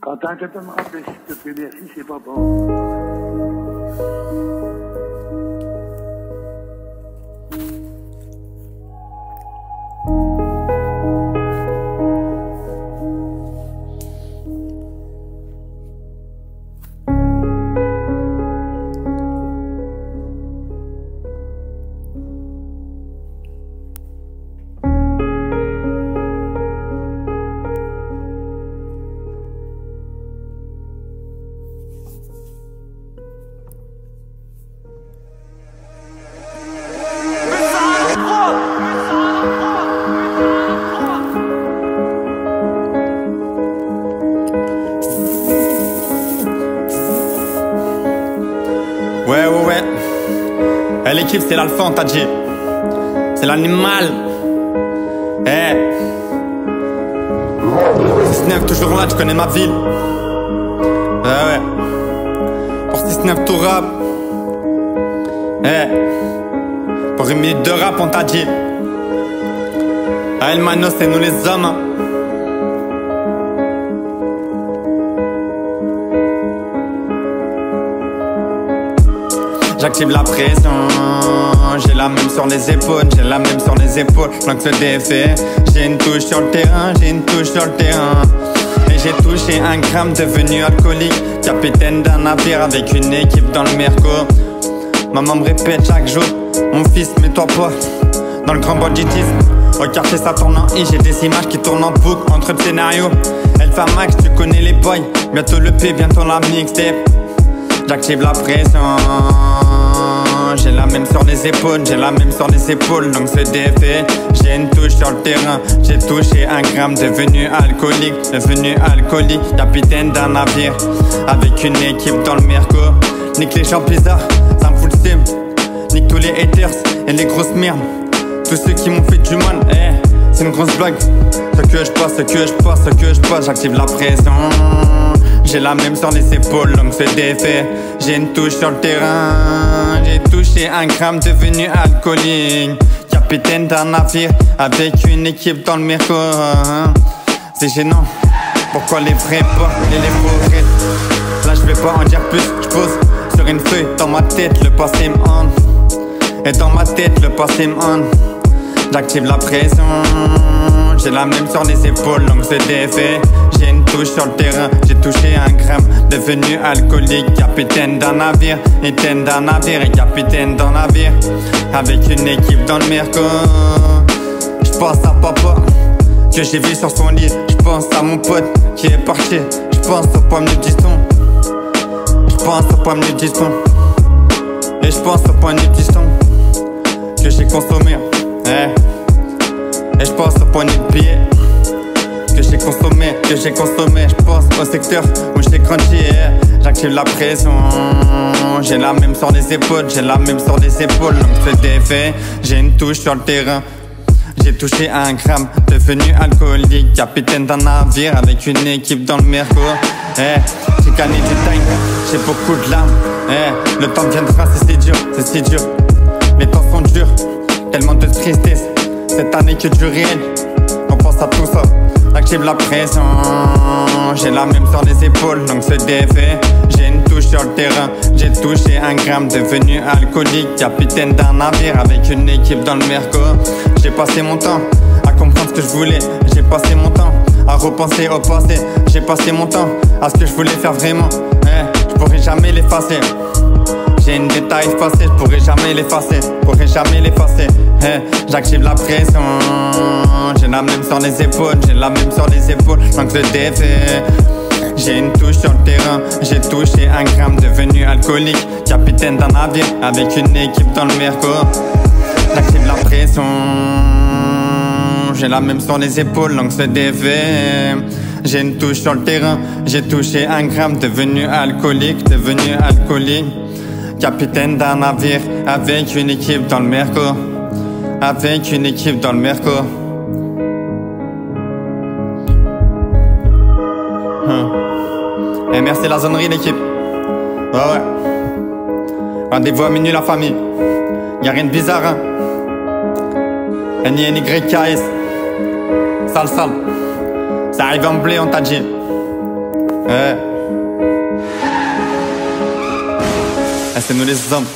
Quand t'arrêtes de me rappeler, s'il te plaît, merci, c'est pas bon. Ouais. L'équipe, c'est l'alpha, t'as dit. C'est l'animal. 6-9, toujours là, tu connais ma ville. Ouais. Pour 6-9, tout rap. Pour une minute de rap, on t'a dit. El Mano, c'est nous les hommes. Hein. J'active la pression, j'ai la même sur les épaules, j'ai la même sur les épaules. Donc ce défait, j'ai une touche sur le terrain, j'ai une touche sur le terrain. Et j'ai touché 1 gramme devenu alcoolique, capitaine d'un navire avec une équipe dans le Merco. Maman me répète chaque jour, mon fils mets-toi pas dans le grand banditisme. Au quartier ça tourne en I, j'ai des images qui tournent en boucle entre le scénario. Alpha Max, tu connais les boys, bientôt le P, bientôt la mixtape. J'active la pression, j'ai la même sur les épaules, j'ai la même sur les épaules. Donc ce défait, j'ai une touche sur le terrain, j'ai touché 1 gramme devenu alcoolique, capitaine d'un navire avec une équipe dans le Merco. Nique les gens bizarres, ça me fout le sim. Nique tous les haters et les grosses merdes, tous ceux qui m'ont fait du mal. C'est une grosse blague, ce que je passe, j'active la pression. J'ai la même sur les épaules, donc ce défait. J'ai une touche sur le terrain, j'ai touché 1 gramme devenu alcoolique, capitaine d'un navire avec une équipe dans le Merco. C'est gênant, pourquoi les vrais pas et les faux restent. Là je vais pas en dire plus, je pose sur une feuille dans ma tête, le passé me hante. Et dans ma tête, le passé me hante. J'active la pression, j'ai la même sur les épaules, donc c'est défait. J'ai une touche sur le terrain, j'ai touché 1 gramme, devenu alcoolique, capitaine d'un navire, capitaine d'un navire, avec une équipe dans le Merco. J'pense à papa, que j'ai vu sur son lit, j'pense à mon pote qui est parti, j'pense aux pommes de diston, et j'pense aux pommes de diston que j'ai consommé. Et je pense au poignet de billets que j'ai consommé, je pense au secteur où j'ai grandi. J'active la pression, j'ai la même sur les épaules, donc c'est défait. J'ai une touche sur le terrain, j'ai touché 1 gramme, devenu alcoolique, capitaine d'un navire avec une équipe dans le Merco. J'ai gagné du time, j'ai beaucoup de larmes. Le temps viendra, c'est si dur, les temps sont durs. Tellement de tristesse, cette année que du réel. On pense à tout ça, active la pression. J'ai la même sur les épaules, donc ce défait. J'ai une touche sur le terrain, j'ai touché 1 gramme, devenu alcoolique, capitaine d'un navire avec une équipe dans le Merco. J'ai passé mon temps à comprendre ce que je voulais, j'ai passé mon temps à repenser au passé, j'ai passé mon temps à ce que je voulais faire vraiment. Je pourrais jamais l'effacer. J'ai une détail effacée, je pourrais jamais l'effacer, j'active la pression, j'ai la même sur les épaules, donc le défait. J'ai une touche sur le terrain, j'ai touché 1 gramme, devenu alcoolique, capitaine d'un navire avec une équipe dans le Merco. J'active la pression, j'ai la même sur les épaules, donc ce défait. J'ai une touche sur le terrain, j'ai touché 1 gramme, devenu alcoolique, capitaine d'un navire avec une équipe dans le Merco, Et merci la zonerie l'équipe. Ouais. Rendez-vous à minuit la famille. Y'a rien de bizarre hein. NYKS. Sale. Ça arrive en blé, on t'a dit. Ouais. Ah, c'est nous les hommes.